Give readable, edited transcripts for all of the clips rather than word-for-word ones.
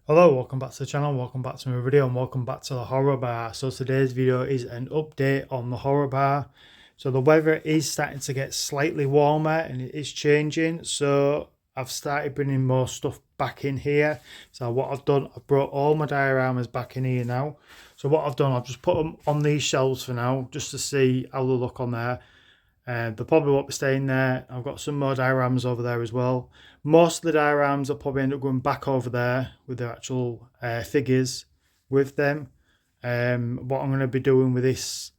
Hello, welcome back to the channel, welcome back to my video and welcome back to the horror bar. So today's video is an update on the horror bar. So the weather is starting to get slightly warmer and it is changing. So I've started bringing more stuff back in here. So what I've done, I've brought all my dioramas back in here now. So what I've done, I've just put them on these shelves for now, just to see how they look on there. They probably won't be staying there. I've got some more dioramas over there as well. Most of the dioramas will probably end up going back over there with the actual figures with them. What I'm going to be doing with this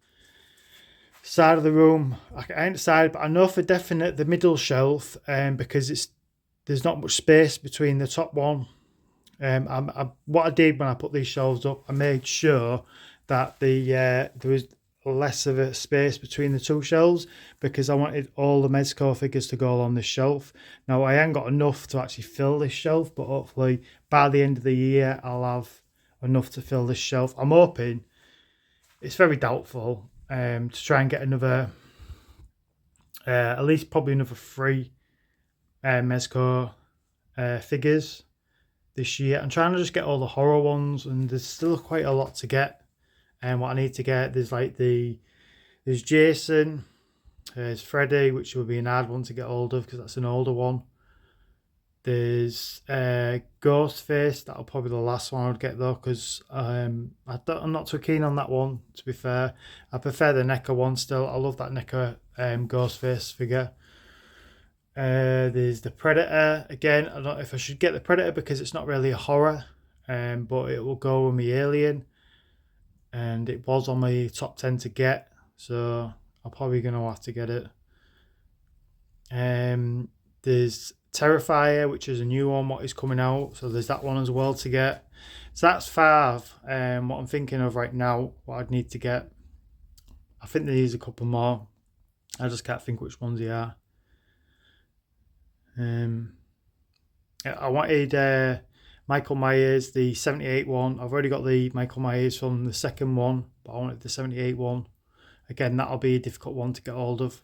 side of the room, I ain't decided, but I know for definite the middle shelf, because there's not much space between the top one. What I did when I put these shelves up, I made sure that there was less of a space between the two shelves because I wanted all the Mezco figures to go along this shelf. Now I ain't got enough to actually fill this shelf, but hopefully by the end of the year I'll have enough to fill this shelf. I'm hoping, it's very doubtful, to try and get another at least probably another 3 Mezco figures this year. I'm trying to just get all the horror ones, and there's still quite a lot to get. And what I need to get, there's Jason, there's Freddy, which would be an hard one to get hold of because that's an older one. There's Ghostface, that'll probably be the last one I'd get though, because I'm not too keen on that one, to be fair. I prefer the NECA one still. I love that NECA Ghostface figure. There's the Predator. Again, I don't know if I should get the Predator because it's not really a horror, but it will go with my Alien. And it was on my top 10 to get, so I'm probably going to have to get it. There's Terrifier, which is a new one, what is coming out, so there's that one as well to get. So that's 5. What I'm thinking of right now, what I'd need to get. I think there's a couple more. I just can't think which ones they are. I wanted Michael Myers, the 78 one. I've already got the Michael Myers from the second one, but I wanted the 78 one. Again, that'll be a difficult one to get hold of.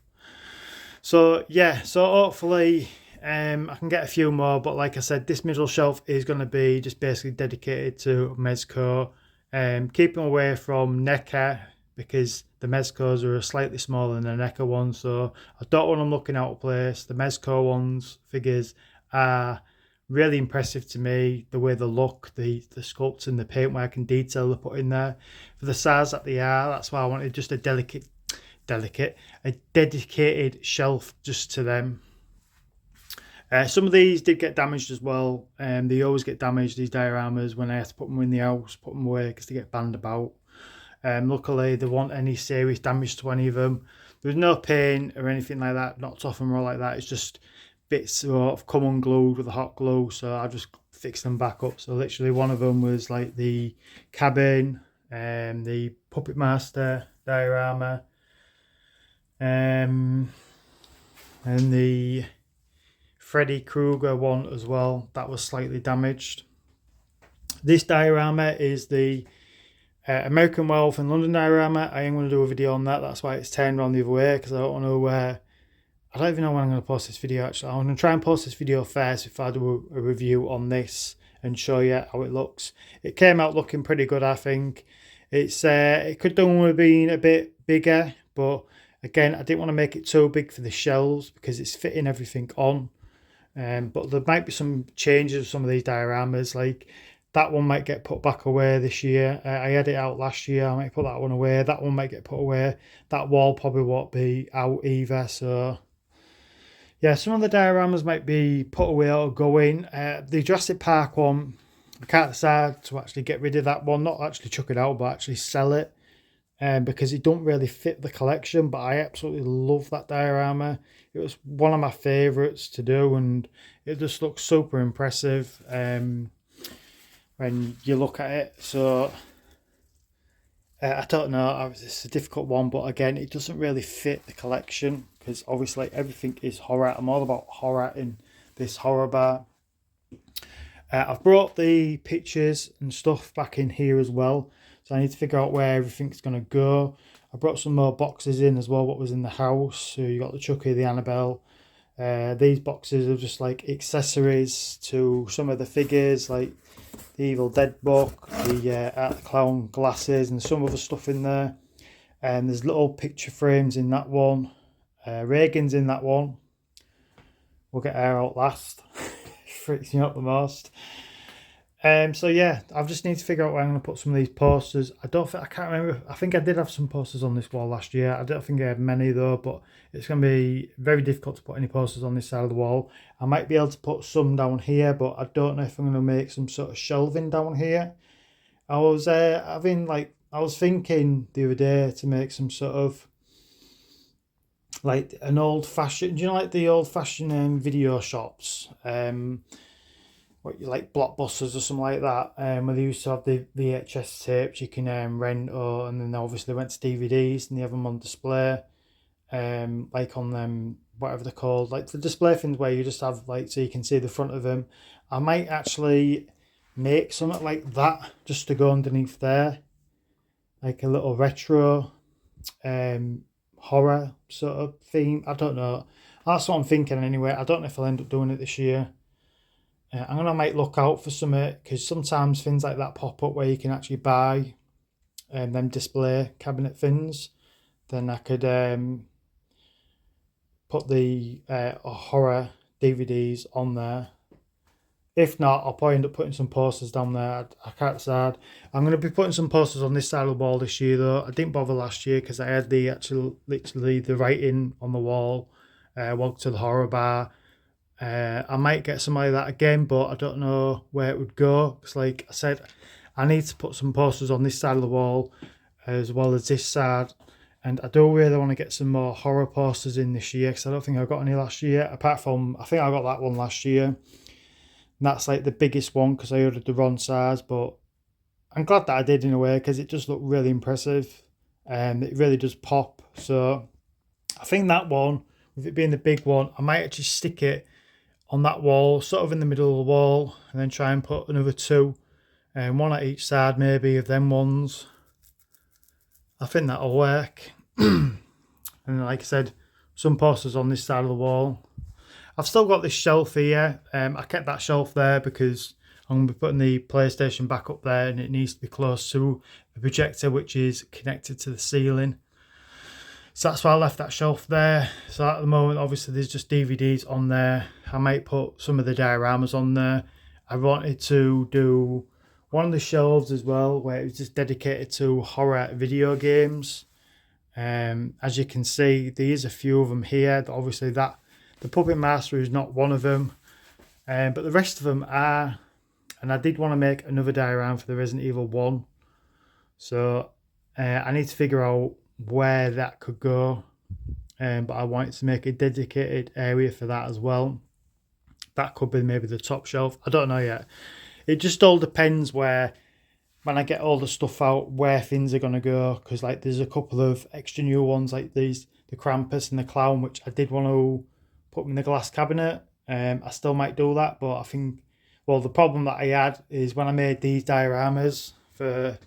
So yeah, so hopefully I can get a few more, but like I said, this middle shelf is going to be just basically dedicated to Mezco. Keeping away from NECA because the Mezcos are slightly smaller than the NECA ones, so I don't want them looking out of place. The Mezco ones figures are really impressive to me, the way they look, the sculpts and the paintwork and detail they put in there for the size that they are. That's why I wanted just a dedicated shelf just to them. Some of these did get damaged as well. They always get damaged, these dioramas, when I have to put them in the house, put them away because they get banned about. Luckily there weren't any serious damage to any of them. There was no paint or anything like that knocked off them or like that. It's just bits sort of come unglued with a hot glue, so I just fixed them back up. So literally one of them was like the cabin, the Puppet Master diorama, and the Freddy Krueger one as well, that was slightly damaged. This diorama is the American Werewolf in London diorama. I am going to do a video on that. That's why it's turned around the other way, because I don't want to I don't even know when I'm going to post this video actually. I'm going to try and post this video first if I do a review on this and show you how it looks. It came out looking pretty good, I think. It could do with being a bit bigger, but again, I didn't want to make it too big for the shelves because it's fitting everything on. But there might be some changes with some of these dioramas, like that one might get put back away this year. I had it out last year, I might put that one away. That one might get put away. That wall probably won't be out either, so yeah, some of the dioramas might be put away or go in. The Jurassic Park one, I can't decide to actually get rid of that one, not actually chuck it out, but actually sell it, because it don't really fit the collection, but I absolutely love that diorama. It was one of my favourites to do, and it just looks super impressive when you look at it. So I don't know, it's a difficult one, but again, it doesn't really fit the collection because obviously everything is horror. I'm all about horror in this horror bar. I've brought the pictures and stuff back in here as well, so I need to figure out where everything's going to go. I brought some more boxes in as well, what was in the house. So you got the Chucky, the Annabelle. These boxes are just like accessories to some of the figures, like the Evil Dead book, the Art of the Clown glasses, and some other stuff in there. And there's little picture frames in that one. Reagan's in that one. We'll get her out last. Freaks me out the most. So yeah, I just need to figure out where I'm going to put some of these posters. I can't remember. I think I did have some posters on this wall last year. I don't think I had many though, but it's going to be very difficult to put any posters on this side of the wall. I might be able to put some down here, but I don't know if I'm going to make some sort of shelving down here. I was thinking the other day to make some sort of like an old fashioned, you know, like the old fashioned video shops, what you like Blockbusters or something like that, where they used to have the VHS tapes you can rent, and then they obviously went to DVDs and they have them on display, like on them, whatever they're called, like the display things where you just have like, so you can see the front of them. I might actually make something like that just to go underneath there, like a little retro horror sort of theme. I don't know, that's what I'm thinking anyway. I don't know if I'll end up doing it this year. I'm going to might look out for something, because sometimes things like that pop up where you can actually buy them display cabinet things. Then I could put the horror DVDs on there. If not, I'll probably end up putting some posters down there. I can't decide. I'm going to be putting some posters on this side of the wall this year though. I didn't bother last year because I had the literally the writing on the wall. Welcome to the Horror Bar. I might get some like that again, but I don't know where it would go. Because like I said, I need to put some posters on this side of the wall as well as this side. And I do really want to get some more horror posters in this year, because I don't think I got any last year. Apart from, I think I got that one last year. And that's like the biggest one because I ordered the wrong size. But I'm glad that I did in a way, because it just looked really impressive. And it really does pop. So I think that one, with it being the big one, I might actually stick it on that wall, sort of in the middle of the wall, and then try and put another two, and one at each side maybe of them ones. I think that'll work. And like I said, some posters on this side of the wall. I've still got this shelf here. I kept that shelf there because I'm going to be putting the PlayStation back up there, and it needs to be close to the projector, which is connected to the ceiling. So that's why I left that shelf there. So at the moment, obviously, there's just DVDs on there. I might put some of the dioramas on there. I wanted to do one of the shelves as well, where it was just dedicated to horror video games. As you can see, there is a few of them here. Obviously, the Puppet Master is not one of them. But the rest of them are. And I did want to make another diorama for the Resident Evil 1. So I need to figure out where that could go, but I wanted to make a dedicated area for that as well. That could be maybe the top shelf. I don't know yet. It just all depends where, when I get all the stuff out, where things are going to go, because like there's a couple of extra new ones like these, the Krampus and the Clown, which I did want to put in the glass cabinet. I still might do that, but I think, well, the problem that I had is when I made these dioramas for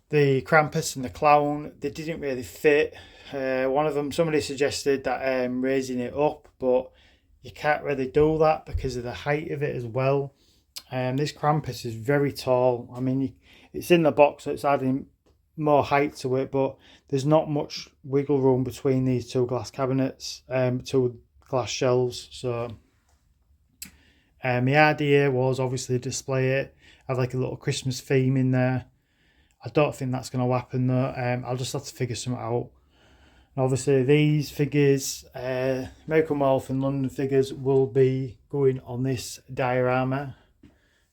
the Krampus and the Clown, they didn't really fit. One of them, somebody suggested that raising it up, but you can't really do that because of the height of it as well. This Krampus is very tall. I mean, it's in the box, so it's adding more height to it, but there's not much wiggle room between these two glass cabinets, two glass shelves. So my idea was obviously display it, have like a little Christmas theme in there. I don't think that's going to happen though. I'll just have to figure something out. And obviously these figures, American Werewolf and London figures, will be going on this diorama.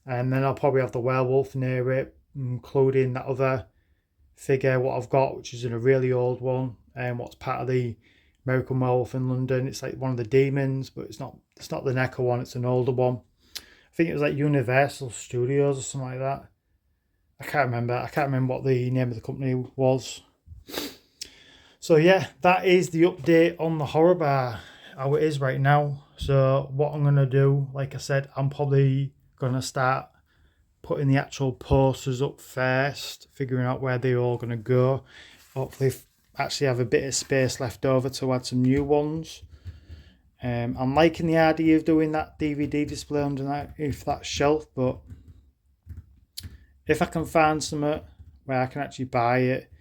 And then I'll probably have the werewolf near it, including that other figure, what I've got, which is in a really old one, and what's part of the American Werewolf in London. It's like one of the demons, but it's not the NECA one, it's an older one. I think it was like Universal Studios or something like that. I can't remember what the name of the company was. So yeah, that is the update on the Horror Bar, how it is right now. So what I'm going to do, like I said, I'm probably going to start putting the actual posters up first, figuring out where they're all going to go. Hopefully actually have a bit of space left over to add some new ones. I'm liking the idea of doing that DVD display underneath that shelf, but if I can find something where I can actually buy it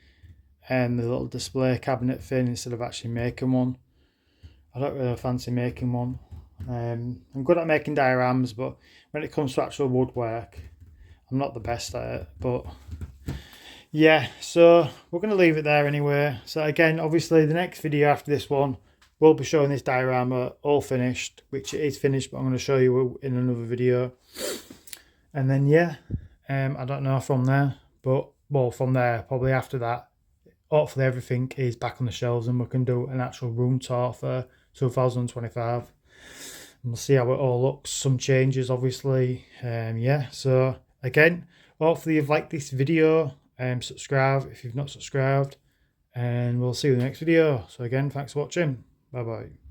and the little display cabinet thing instead of actually making one. I don't really fancy making one. I'm good at making dioramas, but when it comes to actual woodwork, I'm not the best at it. But yeah, so we're going to leave it there anyway. So again, obviously the next video after this one will be showing this diorama all finished, which it is finished, but I'm going to show you in another video. And then yeah, I don't know from there, but well, from there, probably after that, hopefully everything is back on the shelves and we can do an actual room tour for 2025. And we'll see how it all looks. Some changes, obviously. Yeah, so again, hopefully you've liked this video. Subscribe if you've not subscribed. And we'll see you in the next video. So again, thanks for watching. Bye-bye.